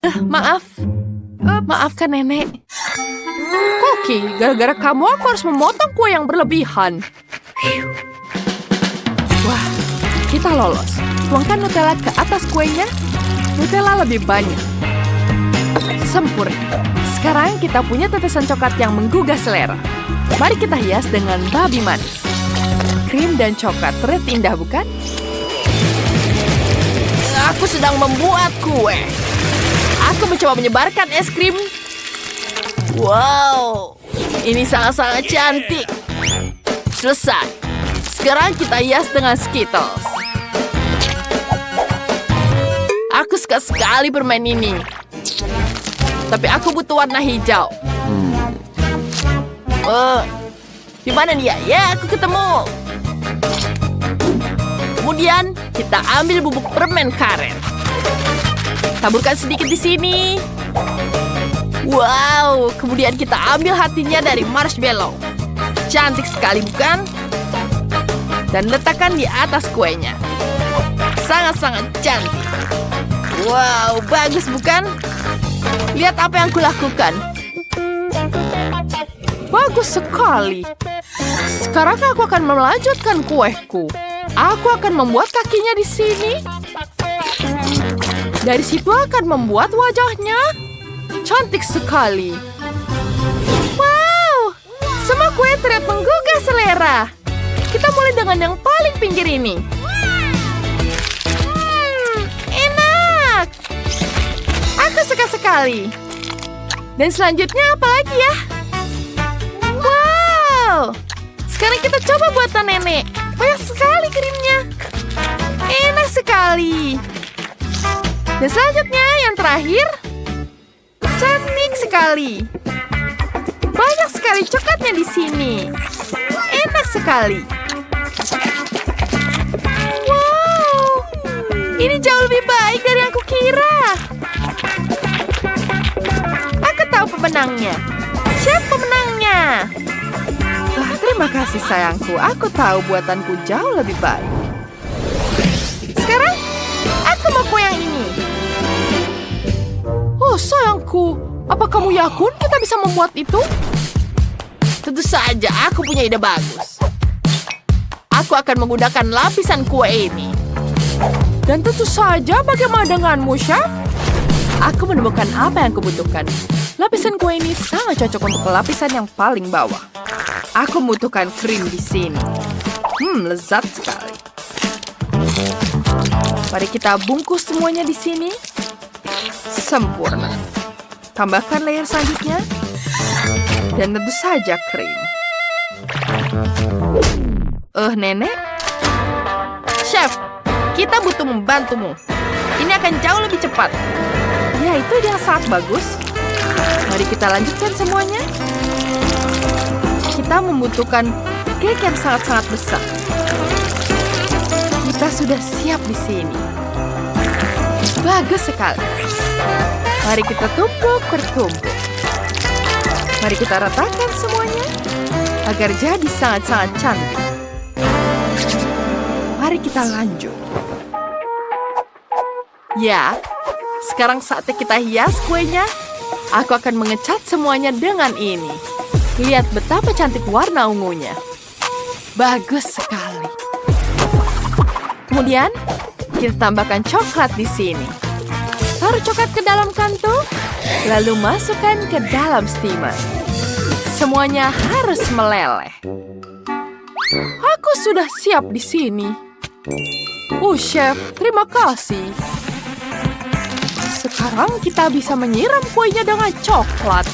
Maaf. Maafkan nenek. Koki, gara-gara kamu aku harus memotong kue yang berlebihan. Wah, kita lolos. Tuangkan Nutella ke atas kuenya. Nutella lebih banyak. Sempurna. Sekarang kita punya tetesan coklat yang menggugah selera. Mari kita hias dengan babi manis. Krim dan coklat terlihat indah, bukan? Aku sedang membuat kue. Aku mencoba menyebarkan es krim. Wow, ini sangat-sangat cantik. Selesai. Sekarang kita hias dengan Skittles. Aku suka sekali bermain ini. Tapi aku butuh warna hijau. Di mana dia? Ya, aku ketemu. Kemudian kita ambil bubuk permen karet. Taburkan sedikit di sini. Wow, kemudian kita ambil hatinya dari marshmallow. Cantik sekali, bukan? Dan letakkan di atas kuenya. Sangat-sangat cantik. Wow, bagus, bukan? Lihat apa yang kulakukan. Bagus sekali. Sekarang aku akan melanjutkan kueku. Aku akan membuat kakinya di sini. Dari situ akan membuat wajahnya. Cantik sekali. Wow, semua kue terlihat menggugah selera. Kita mulai dengan yang paling pinggir ini. Enak. Aku suka sekali. Dan selanjutnya apa lagi ya? Wow, sekarang kita coba buatan nenek. Banyak sekali krimnya. Enak sekali. Dan selanjutnya yang terakhir. Cantik sekali. Banyak sekali coklatnya di sini. Enak sekali. Wow, ini jauh lebih baik dari yang aku kira. Aku tahu pemenangnya. Siapa pemenangnya? Terima kasih sayangku. Aku tahu buatanku jauh lebih baik. Sekarang, aku mau kue yang ini. Oh sayangku, apa kamu yakin kita bisa membuat itu? Tentu saja, aku punya ide bagus. Aku akan menggunakan lapisan kue ini. Dan tentu saja, bagaimana denganmu, Chef? Aku menemukan apa yang kubutuhkan. Lapisan kue ini sangat cocok untuk lapisan yang paling bawah. Aku membutuhkan krim di sini. Lezat sekali. Mari kita bungkus semuanya di sini. Sempurna. Tambahkan layer selanjutnya. Dan tentu saja krim. Nenek? Chef, kita butuh membantumu. Ini akan jauh lebih cepat. Ya, itu yang sangat bagus. Mari kita lanjutkan semuanya. Kita membutuhkan cake yang sangat-sangat besar. Kita sudah siap di sini. Bagus sekali. Mari kita tumpuk per tumpuk. Mari kita ratakan semuanya agar jadi sangat-sangat cantik. Mari kita lanjut. Ya, sekarang saatnya kita hias kuenya. Aku akan mengecat semuanya dengan ini. Lihat betapa cantik warna ungunya. Bagus sekali. Kemudian, kita tambahkan coklat di sini. Taruh coklat ke dalam kantung, lalu masukkan ke dalam steamer. Semuanya harus meleleh. Aku sudah siap di sini. Chef, terima kasih. Sekarang kita bisa menyiram kuenya dengan coklat.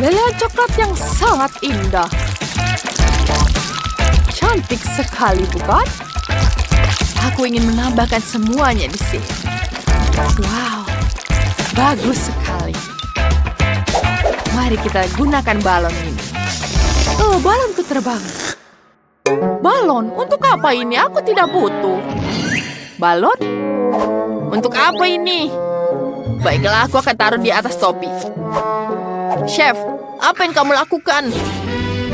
Lelehan coklat yang sangat indah. Cantik sekali, bukan? Aku ingin menambahkan semuanya di sini. Wow, bagus sekali. Mari kita gunakan balon ini. Balonku terbang. Balon? Untuk apa ini? Aku tidak butuh. Balon? Untuk apa ini? Baiklah, aku akan taruh di atas topi. Chef, apa yang kamu lakukan?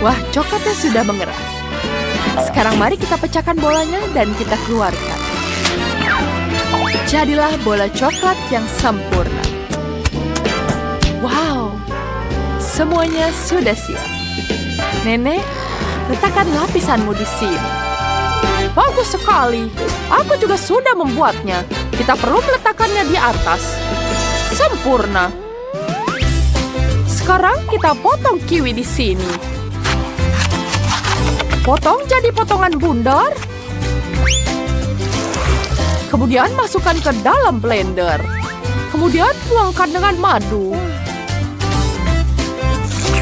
Wah, coklatnya sudah mengeras. Sekarang mari kita pecahkan bolanya dan kita keluarkan. Jadilah bola coklat yang sempurna. Semuanya sudah siap. Nenek, letakkan lapisanmu di sini. Bagus sekali. Aku juga sudah membuatnya. Kita perlu meletakkannya di atas. Sempurna. Sekarang kita potong kiwi di sini. Potong jadi potongan bundar. Kemudian masukkan ke dalam blender. Kemudian tuangkan dengan madu.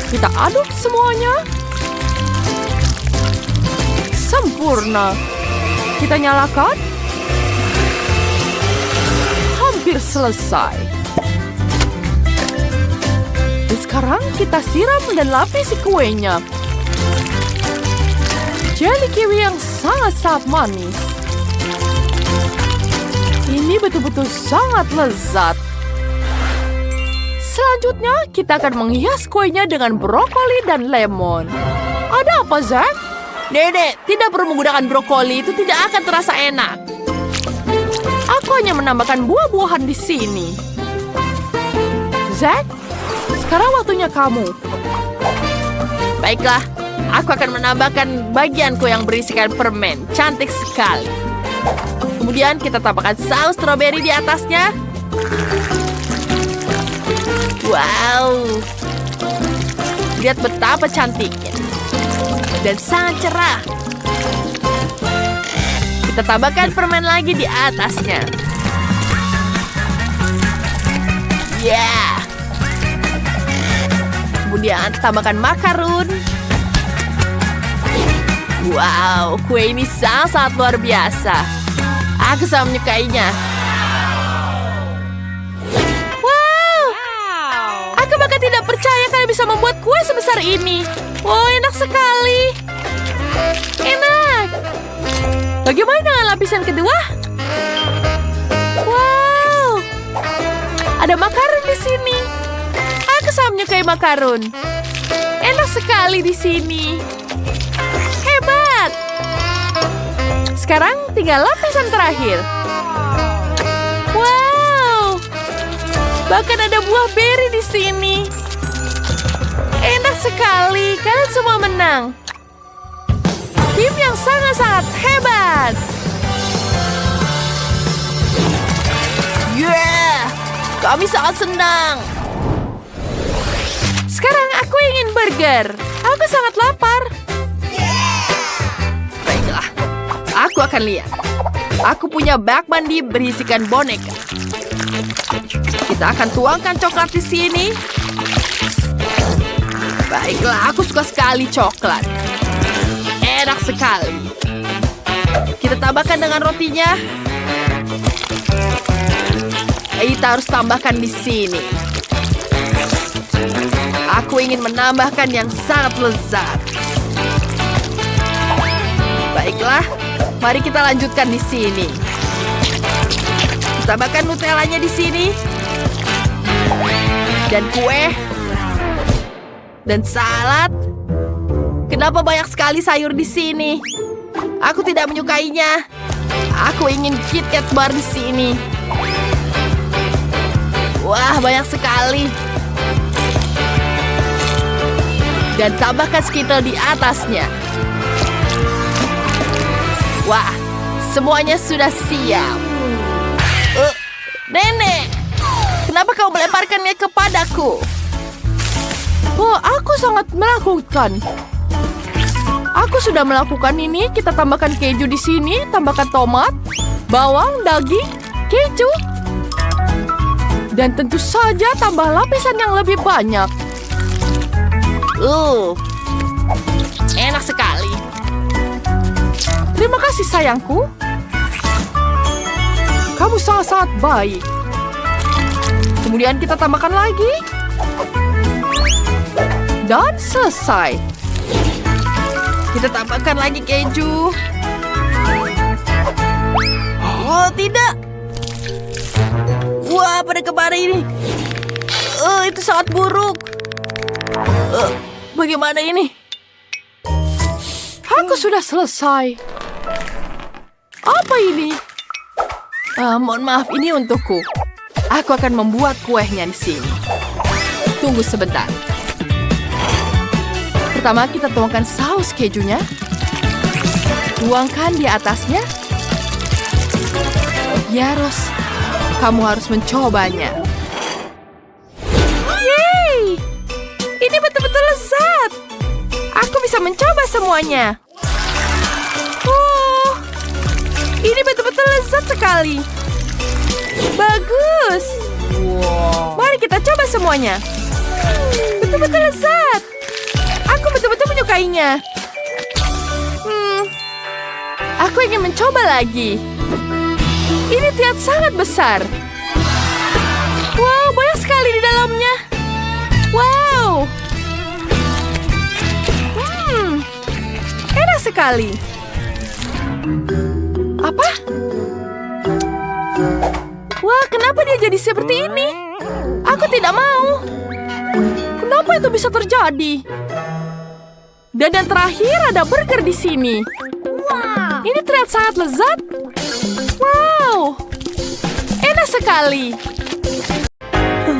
Kita aduk semuanya. Sempurna. Kita nyalakan. Hampir selesai. Dan sekarang kita siram dan lapisi kuenya. Jelly kiwi yang sangat-sangat manis. Ini betul-betul sangat lezat. Selanjutnya, kita akan menghias kuenya dengan brokoli dan lemon. Ada apa, Zack? Nenek, tidak perlu menggunakan brokoli. Itu tidak akan terasa enak. Aku hanya menambahkan buah-buahan di sini. Zack, sekarang waktunya kamu. Baiklah, aku akan menambahkan bagianku yang berisikan permen. Cantik sekali. Kemudian kita tambahkan saus stroberi di atasnya. Wow. Lihat betapa cantiknya. Dan sangat cerah. Kita tambahkan permen lagi di atasnya. Yeah. Kemudian tambahkan makarun. Wow, kue ini sangat luar biasa. Aku sangat menyukainya. Aku bahkan tidak percaya kalian bisa membuat kue sebesar ini. Wow, enak sekali. Enak. Bagaimana dengan lapisan kedua? Wow. Ada makarun di sini. Aku sangat menyukai makarun. Enak sekali di sini. Hebat. Sekarang tinggal lapisan terakhir. Wow. Bahkan ada buah beri di sini. Enak sekali. Kalian semua menang. Tim yang sangat-sangat hebat. Yeah. Kami sangat senang. Sekarang aku ingin burger. Aku sangat lapar. Baiklah. Aku akan lihat. Aku punya bak mandi berisikan boneka. Kita akan tuangkan coklat di sini. Baiklah, aku suka sekali coklat. Enak sekali. Kita tambahkan dengan rotinya. Kita harus tambahkan di sini. Aku ingin menambahkan yang sangat lezat. Baiklah, mari kita lanjutkan di sini. Tambahkan nutellanya di sini. Dan kue. Dan salad. Kenapa banyak sekali sayur di sini? Aku tidak menyukainya. Aku ingin KitKat bar di sini. Wah, banyak sekali. Dan tambahkan Skittles di atasnya. Wah, semuanya sudah siap. Nenek, kenapa kau melemparkannya kepadaku? Oh, aku sangat melakukan. Aku sudah melakukan ini. Kita tambahkan keju di sini, tambahkan tomat, bawang, daging, keju. Dan tentu saja tambah lapisan yang lebih banyak. Enak sekali. Terima kasih sayangku. Kamu sangat-sangat baik. Kemudian kita tambahkan lagi. Dan selesai. Kita tambahkan lagi keju. Oh, tidak. Wah, pada kemarin ini. Itu sangat buruk. Bagaimana ini? Aku sudah selesai. Apa ini? Mohon maaf, ini untukku. Aku akan membuat kuenya di sini. Tunggu sebentar. Pertama kita tuangkan saus kejunya. Tuangkan di atasnya. Ya, Ros. Kamu harus mencobanya. Yeay! Ini betul-betul lezat. Aku bisa mencoba semuanya. Ini betul-betul lezat sekali. Bagus. Mari kita coba semuanya. Betul-betul lezat. Aku betul-betul menyukainya. Aku ingin mencoba lagi. Ini terlihat sangat besar. Wow, banyak sekali di dalamnya. Wow. Enak sekali. Apa? Wah, kenapa dia jadi seperti ini? Aku tidak mau. Kenapa itu bisa terjadi? Dan yang terakhir ada burger di sini. Wow. Ini terlihat sangat lezat. Wow. Enak sekali.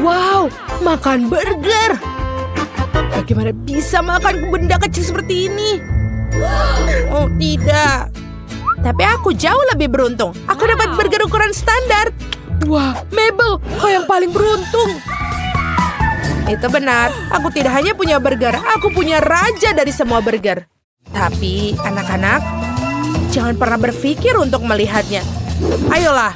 Wow, makan burger. Bagaimana bisa makan benda kecil seperti ini? Oh, tidak. Tapi aku jauh lebih beruntung. Aku dapat burger ukuran standar. Wah, Mabel, kau yang paling beruntung. Itu benar. Aku tidak hanya punya burger, aku punya raja dari semua burger. Tapi, anak-anak, jangan pernah berpikir untuk melihatnya. Ayolah.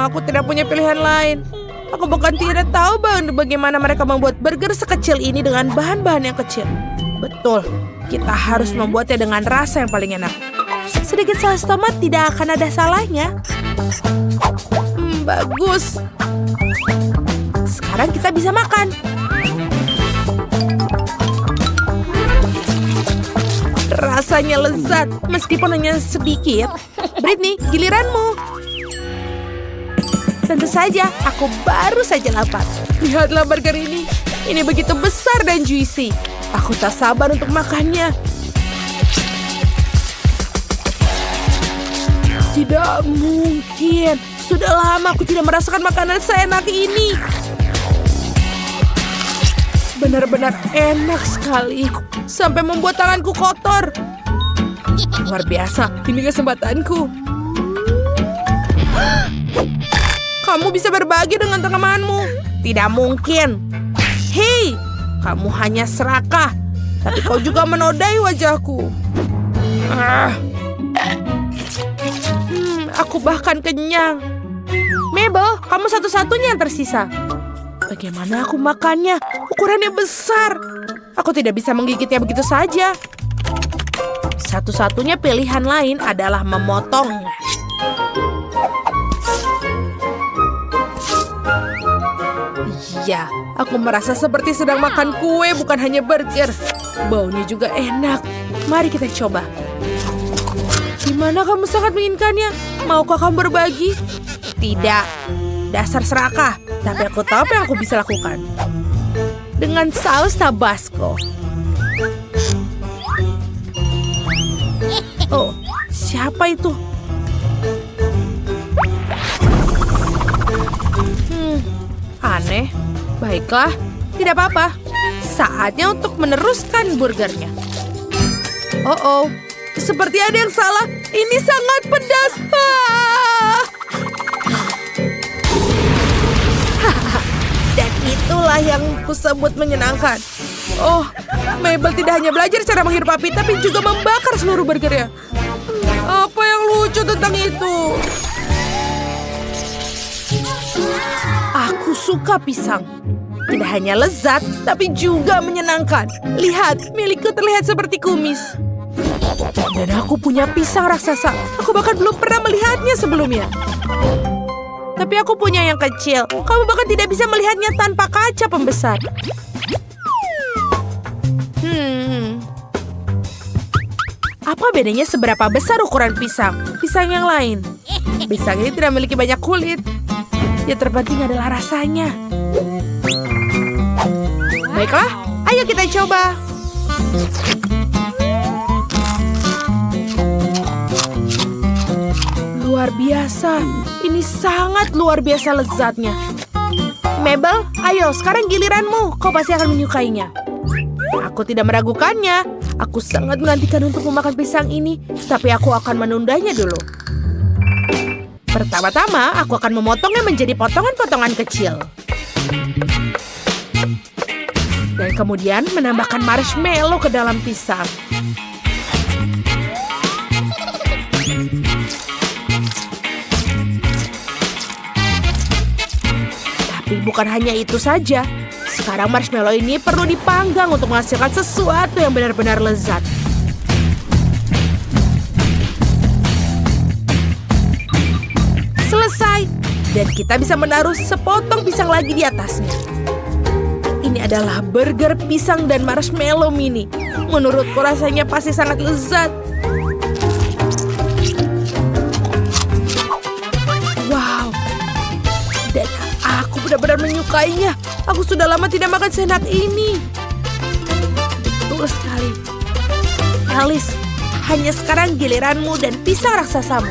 Aku tidak punya pilihan lain. Aku bahkan tidak tahu bagaimana mereka membuat burger sekecil ini dengan bahan-bahan yang kecil. Betul, kita harus membuatnya dengan rasa yang paling enak. Sedikit saus tomat tidak akan ada salahnya. Bagus. Sekarang kita bisa makan. Rasanya lezat, meskipun hanya sedikit. Britney, giliranmu. Tentu saja, aku baru saja lapar. Lihatlah burger ini. Ini begitu besar dan juicy. Aku tak sabar untuk makannya. Tidak mungkin. Sudah lama aku tidak merasakan makanan seenak ini. Benar-benar enak sekali. Sampai membuat tanganku kotor. Luar biasa. Ini kesempatanku. Kamu bisa berbagi dengan temanmu. Tidak mungkin. Hei, kamu hanya serakah. Tapi kau juga menodai wajahku. Aku bahkan kenyang. Mabel, kamu satu-satunya yang tersisa. Bagaimana aku makannya? Ukurannya besar. Aku tidak bisa menggigitnya begitu saja. Satu-satunya pilihan lain adalah memotongnya. Ya, aku merasa seperti sedang makan kue, bukan hanya burger. Baunya juga enak. Mari kita coba. Gimana kamu sangat menginginkannya? Maukah kamu berbagi? Tidak. Dasar serakah. Tapi aku tahu apa yang aku bisa lakukan. Dengan saus Tabasco. Oh, siapa itu? Aneh. Baiklah, tidak apa-apa. Saatnya untuk meneruskan burgernya. Oh, seperti ada yang salah. Ini sangat pedas. Dan itulah yang kusebut menyenangkan. Oh, Mabel tidak hanya belajar cara menghirup api, tapi juga membakar seluruh burgernya. Apa yang lucu tentang itu? Aku suka pisang. Tidak hanya lezat, tapi juga menyenangkan. Lihat, milikku terlihat seperti kumis. Dan aku punya pisang raksasa. Aku bahkan belum pernah melihatnya sebelumnya. Tapi aku punya yang kecil. Kamu bahkan tidak bisa melihatnya tanpa kaca pembesar. Apa bedanya seberapa besar ukuran pisang? Pisang yang lain. Pisang ini tidak memiliki banyak kulit. Yang terpenting adalah rasanya. Baiklah, ayo kita coba. Luar biasa. Ini sangat luar biasa lezatnya. Mabel, ayo sekarang giliranmu. Kau pasti akan menyukainya. Aku tidak meragukannya. Aku sangat menantikan untuk memakan pisang ini, tapi aku akan menundanya dulu. Pertama-tama, aku akan memotongnya menjadi potongan-potongan kecil. Dan kemudian menambahkan marshmallow ke dalam pisang. Tapi bukan hanya itu saja. Sekarang marshmallow ini perlu dipanggang untuk menghasilkan sesuatu yang benar-benar lezat. Selesai. Dan kita bisa menaruh sepotong pisang lagi di atasnya. Ini adalah burger pisang dan marshmallow mini. Menurutku rasanya pasti sangat lezat. Wow. Dan aku benar-benar menyukainya. Aku sudah lama tidak makan seenak ini. Betul sekali. Alice, hanya sekarang giliranmu dan pisang raksasamu.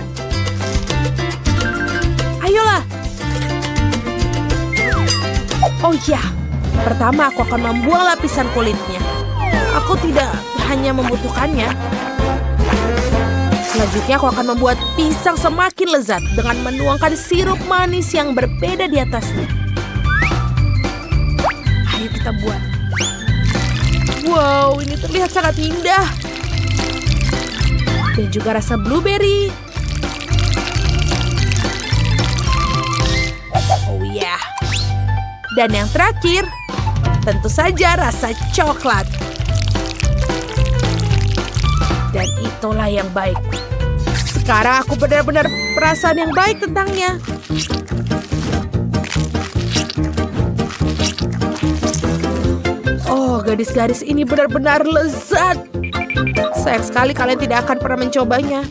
Ayolah. Oh ya, pertama aku akan membuang lapisan kulitnya. Aku tidak hanya membutuhkannya. Selanjutnya aku akan membuat pisang semakin lezat dengan menuangkan sirup manis yang berbeda di atasnya. Ayo kita buat. Wow, ini terlihat sangat indah. Dan juga rasa blueberry. Oh ya. Dan yang terakhir, tentu saja rasa coklat. Dan itulah yang baik. Sekarang aku benar-benar perasaan yang baik tentangnya. Oh, gadis-gadis ini benar-benar lezat. Sayang sekali kalian tidak akan pernah mencobanya.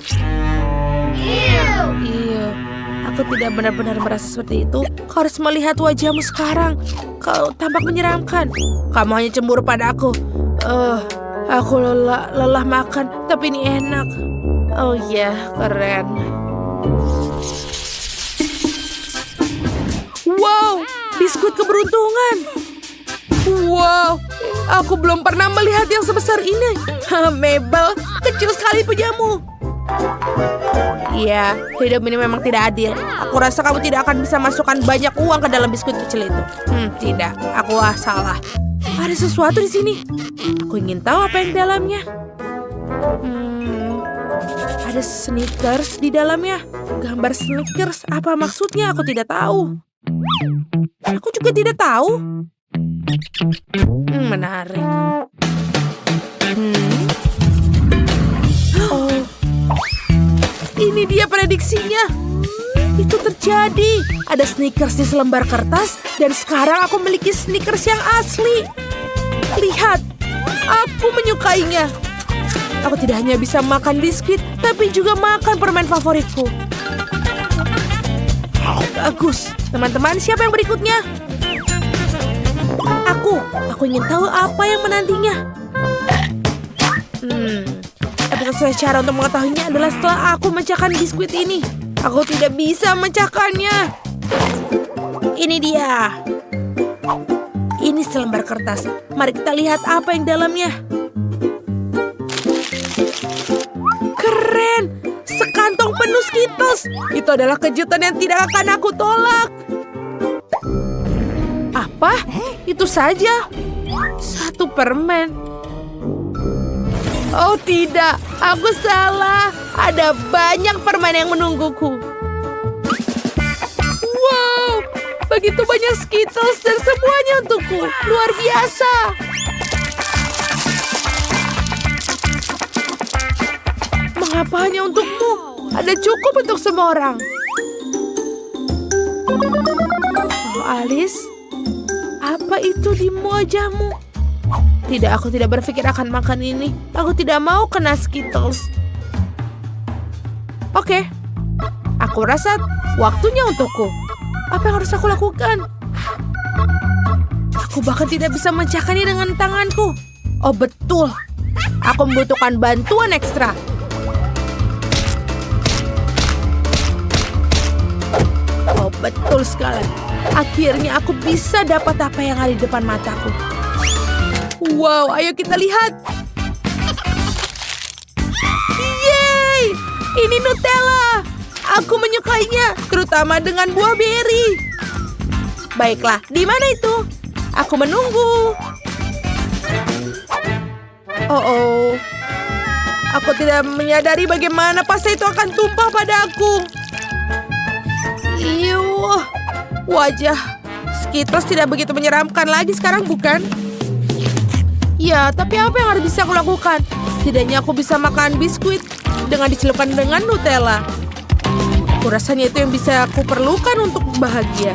Iya, aku tidak benar-benar merasa seperti itu. Kau harus melihat wajahmu sekarang. Kau tampak menyeramkan. Kamu hanya cemburu pada aku. Aku lelah makan, tapi ini enak. Oh ya, keren. Wow, biskuit keberuntungan. Wow, aku belum pernah melihat yang sebesar ini. Mabel, kecil sekali pujamu. Iya, hidup ini memang tidak adil. Aku rasa kamu tidak akan bisa masukkan banyak uang ke dalam biskuit kecil itu. Tidak, aku salah. Ada sesuatu di sini. Aku ingin tahu apa yang di dalamnya. Ada Snickers di dalamnya. Gambar Snickers, apa maksudnya? Aku tidak tahu. Aku juga tidak tahu. Menarik. Oh, ini dia prediksinya. Itu terjadi. Ada Snickers di selembar kertas dan sekarang aku memiliki Snickers yang asli. Lihat, aku menyukainya. Aku tidak hanya bisa makan biskuit, tapi juga makan permen favoritku. Bagus. Teman-teman, siapa yang berikutnya? Aku ingin tahu apa yang menantinya. Satu cara untuk mengetahuinya adalah setelah aku memecahkan biskuit ini. Aku tidak bisa memecahkannya. Ini dia. Ini selembar kertas. Mari kita lihat apa yang dalamnya. Keren! Sekantong penuh Skittles. Itu adalah kejutan yang tidak akan aku tolak. Apa? Itu saja. Satu permen. Oh tidak, aku salah. Ada banyak permen yang menungguku. Wow, begitu banyak Skittles dan semuanya untukku. Luar biasa. Mengapa hanya untukmu? Ada cukup untuk semua orang. Oh, Alice, apa itu di wajahmu? Tidak, aku tidak berpikir akan makan ini. Aku tidak mau kena Skittles. Oke, aku rasa waktunya untukku. Apa yang harus aku lakukan? Aku bahkan tidak bisa memecahkannya dengan tanganku. Oh betul, aku membutuhkan bantuan ekstra. Oh betul sekali. Akhirnya aku bisa dapat apa yang ada di depan mataku. Wow, ayo kita lihat. Yeay, ini Nutella. Aku menyukainya, terutama dengan buah beri. Baiklah, di mana itu? Aku menunggu. Oh. Aku tidak menyadari bagaimana pasta itu akan tumpah pada aku. Iuh, wajah Skittles tidak begitu menyeramkan lagi sekarang, bukan? Ya, tapi apa yang harus bisa aku lakukan? Setidaknya aku bisa makan biskuit dengan dicelupkan dengan Nutella. Aku rasanya itu yang bisa aku perlukan untuk bahagia.